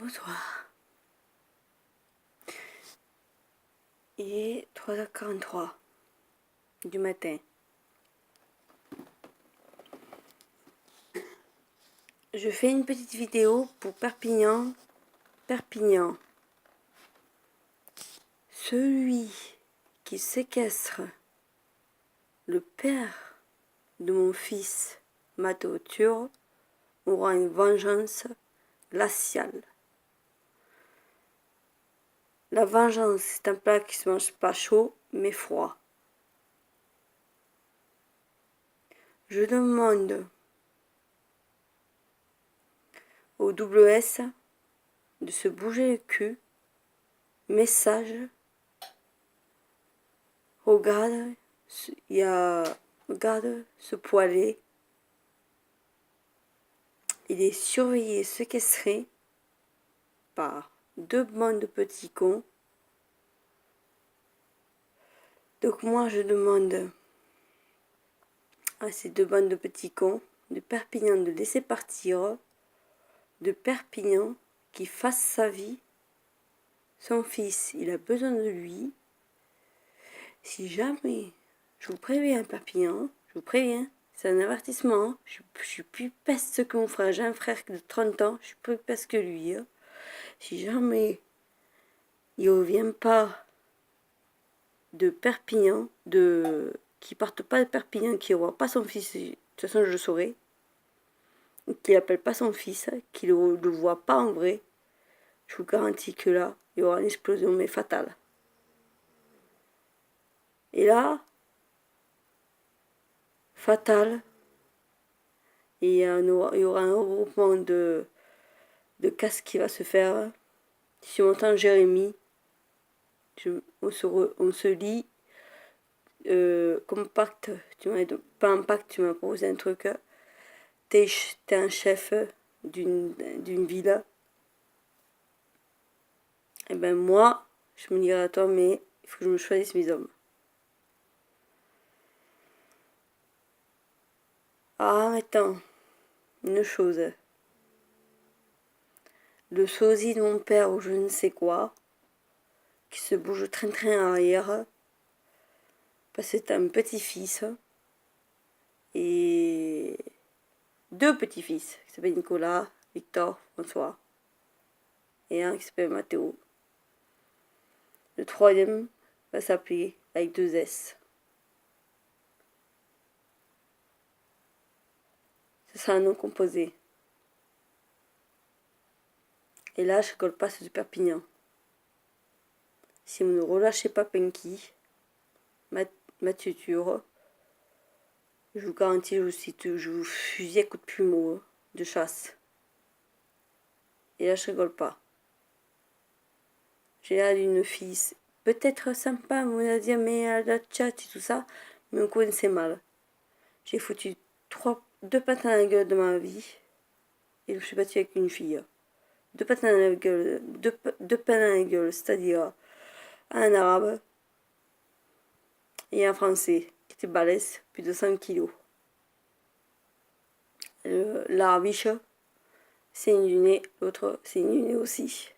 Bonsoir. Il est 3h43 du matin. Je fais une petite vidéo pour Perpignan. Perpignan. Celui qui séquestre le père de mon fils Matteo Turo aura une vengeance glaciale. La vengeance, c'est un plat qui se mange pas chaud, mais froid. Je demande au WS de se bouger le cul. Message. Regarde, regarde ce poêlé. Il est surveillé et séquestré par deux bandes de petits cons. Donc moi je demande à ces deux bandes de petits cons de Perpignan de laisser partir, de Perpignan qui fasse sa vie. Son fils, il a besoin de lui. Si jamais, je vous préviens Perpignan, je vous préviens, c'est un avertissement, je suis plus peste que mon frère, j'ai un frère de 30 ans, je suis plus peste que lui. Hein. Si jamais il ne revient pas de Perpignan, qui parte pas de Perpignan, qui ne voit pas son fils, de toute façon je le saurai, qu'il n'appelle pas son fils, qu'il ne le voit pas en vrai, je vous garantis que là, il y aura une explosion, mais fatale. Et là, fatale, et il y aura un regroupement de casse qui va se faire. Si on entend Jérémy, on se lit comme pacte, pas un pacte, tu m'as proposé un truc. T'es un chef d'une ville. Et ben moi, je me dirais à toi, mais il faut que je me choisisse mes hommes. Ah, attends, une chose. Le sosie de mon père ou je ne sais quoi, qui se bouge train arrière, parce que c'est un petit-fils, et deux petits-fils, qui s'appellent Nicolas, Victor, François, et un qui s'appelle Mathéo. Le troisième va s'appeler avec deux S. Ce sera un nom composé. Et là, je colle pas sur du Perpignan. Si vous ne relâchez pas Penky, Mathieu Ture, je vous garantis, je vous fusille à coups de plumeau de chasse. Et là, je rigole pas. J'ai l'air d'une fille peut-être sympa, on a dit, mais à la chat et tout ça, mais on connaissait mal. J'ai foutu deux patins à la gueule de ma vie, et je me suis battue avec une fille. Deux patins à la gueule, deux pains à la gueule, c'est-à-dire un arabe et un français qui était balèze, plus de 100 kilos. L'arabiche, c'est une du nez, l'autre, c'est une du nez aussi.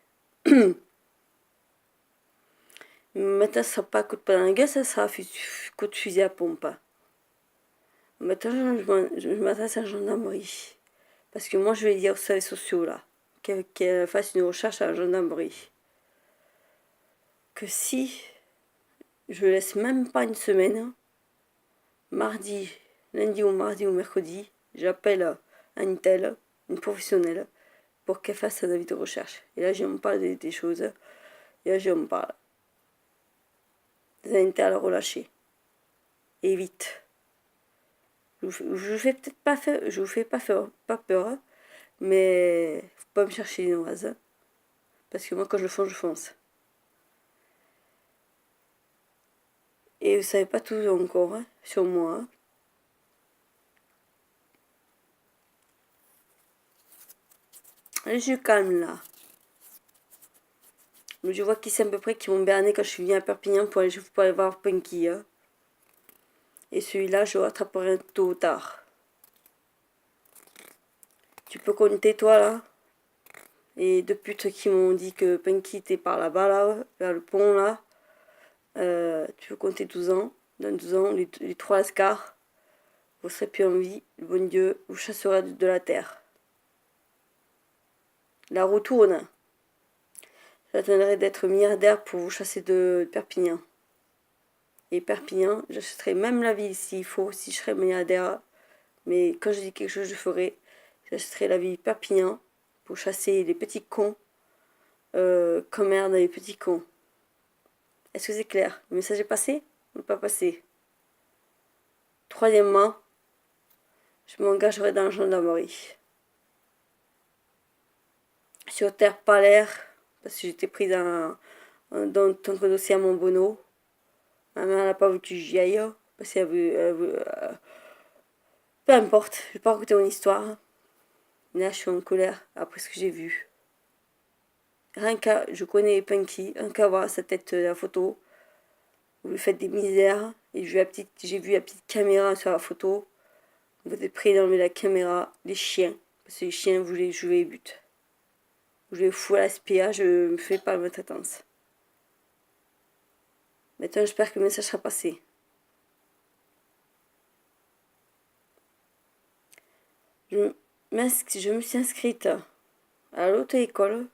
Maintenant, ça sera pas coup de pain dans la gueule, ça sera coup de fusil à pompe. Maintenant, je m'adresse à la gendarmerie. Parce que moi, je vais dire aux services sociaux, là, qu'elle fasse une recherche à la gendarmerie. Que si je laisse même pas une semaine, lundi ou mardi ou mercredi, j'appelle une telle, une professionnelle, pour qu'elle fasse un avis de recherche. Et là, je me parle des choses. Et là, je me parle des intérêts à la relâcher. Et vite. Je vous fais peut-être pas faire, je vous fais pas peur, hein, mais faut pas me chercher une oise. Hein, parce que moi, quand je fonce. Et vous savez pas tout encore hein, sur moi. Hein. Je suis calme là. Mais je vois qui c'est à peu près qui m'ont berné quand je suis venue à Perpignan pour aller voir Punky. Hein. Et celui-là, je le rattraperai tôt ou tard. Tu peux compter toi là? et deux putes qui m'ont dit que Punky était par là-bas, là, vers le pont, là. Tu peux compter 12 ans. Dans 12 ans, les trois lascars, vous serez plus en vie. Le bon Dieu vous chassera de la terre. La roue tourne. J'attendrai d'être milliardaire pour vous chasser de Perpignan. Et Perpignan, j'achèterai même la ville s'il faut, si je serais milliardaire. Mais quand je dis quelque chose, je ferai. J'achèterai la ville Perpignan pour chasser les petits cons. Comme merde, les petits cons. Est-ce que c'est clair? Le message est passé ou pas passé? Troisièmement, je m'engagerai dans la gendarmerie. Sur terre, pas l'air, parce que j'étais prise dans ton dossier à mon bono. Ma mère n'a pas voulu que j'y aille, parce qu'elle veut, peu importe, je vais pas raconter mon histoire. Mais là, je suis en colère après ce que j'ai vu. Rien qu'à, je connais Punky, rien qu'à voir sa tête, la photo. Vous lui faites des misères. Et j'ai vu la petite caméra sur la photo. Vous êtes prêts d'enlever la caméra, les chiens. Parce que les chiens, vous les jouez les buts. Vous les fous à la SPA, je me fais pas de maltraitance. Maintenant, j'espère que le message sera passé. Je me suis inscrite à l'auto-école.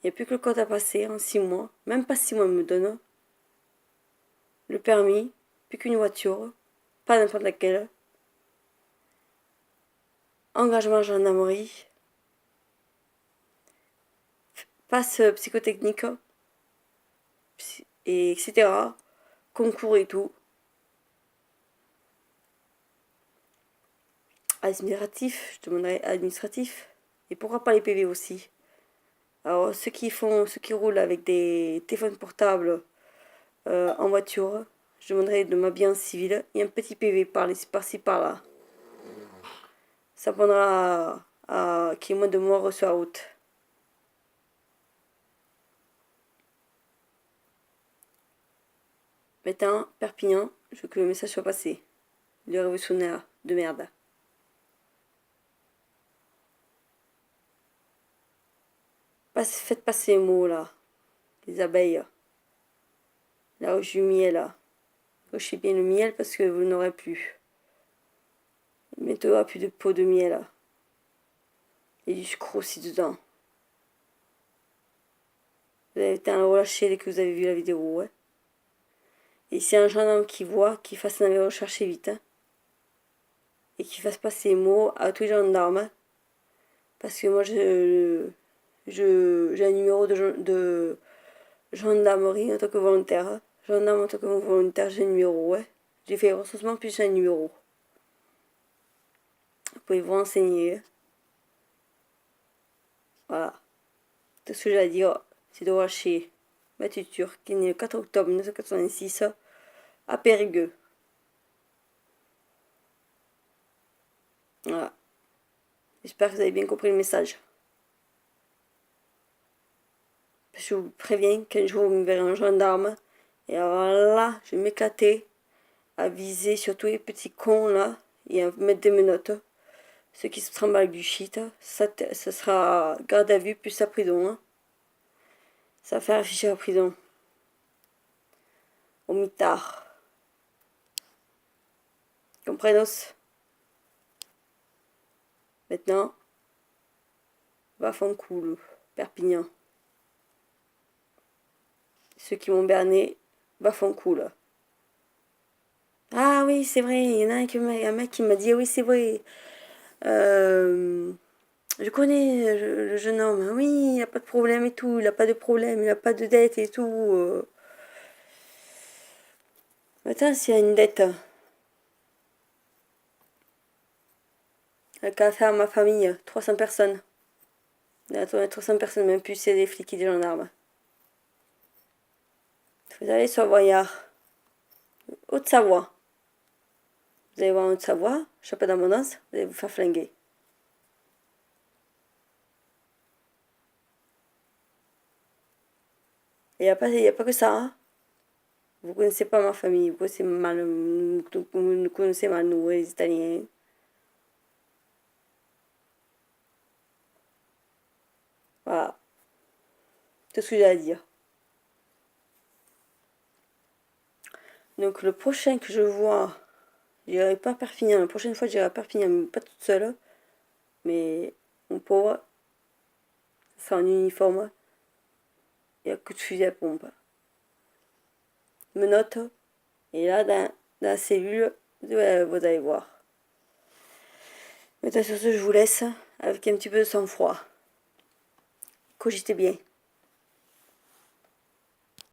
Il n'y a plus que le code à passer en 6 mois. Même pas 6 mois, me donne. Le permis, plus qu'une voiture, pas n'importe laquelle. Engagement en gendarmerie. Passe psychotechnique, et etc. Concours et tout. Administratif, je demanderai administratif. Et pourquoi pas les PV aussi? Alors ceux qui roulent avec des téléphones portables en voiture, je demanderai de m'habiller en civil et un petit PV par-ci par-là. Ça prendra à qu'il y ait moins de morts sur la route. Maintenant, Perpignan, je veux que le message soit passé. Les révolutionnaires de merde. Faites passer les mots là. Les abeilles. La ruche du miel là. Rochez bien le miel parce que vous n'aurez plus. Bientôt il n'y aura plus de pot de miel là. Et du sucre aussi dedans. Vous avez été à le relâcher dès que vous avez vu la vidéo, ouais. Et si un gendarme qui voit, qu'il fasse un rechercher vite. Hein, et qu'il fasse passer les mots à tous les gendarmes. Parce que moi j'ai un numéro de gendarmerie en tant que volontaire. Gendarme en tant que volontaire, j'ai un numéro, ouais. J'ai fait recensement puis j'ai un numéro. Vous pouvez vous renseigner. Voilà. Tout ce que j'ai à dire, c'est de relâcher Mathieu Turc, qui est né le 4 octobre 1986 à Périgueux. Voilà. J'espère que vous avez bien compris le message. Je vous préviens qu'un jour vous me verrez un gendarme. Et alors là, je vais m'éclater à viser sur tous les petits cons là et à mettre des menottes. Ceux qui se trimballent du shit, ça sera garde à vue plus la prison. Hein. Ça va faire afficher la prison. Au mitard. Comprenos? Maintenant, va fond cool, Perpignan. Ceux qui m'ont berné, va fond cool. Ah oui, c'est vrai, il y en a un mec qui m'a dit, ah oui, c'est vrai. Je connais le jeune homme, oui, il n'a pas de problème et tout, il n'a pas de problème, il n'a pas de dette et tout. Attends, s'il y a une dette, il a qu'à faire ma famille, 300 personnes. Il y a 300 personnes, même plus c'est des flics et des gendarmes. Vous allez sur Voyard, Haute-Savoie. Vous allez voir en Haute-Savoie, chapeau d'abondance, vous allez vous faire flinguer. Il n'y a pas que ça. Hein. Vous connaissez pas ma famille, vous connaissez mal, vous nous connaissez mal, nous, les Italiens. Qu'est-ce que j'ai à dire? Donc le prochain que je vois, j'irai pas à Perpignan. La prochaine fois, j'irai à Perpignan, mais pas toute seule. Mais mon pauvre, c'est en uniforme. Et à coup de fusil à pompe. Menottes. Et là, dans la cellule, vous allez voir. Mais sur ce, je vous laisse avec un petit peu de sang-froid. Cogitez bien.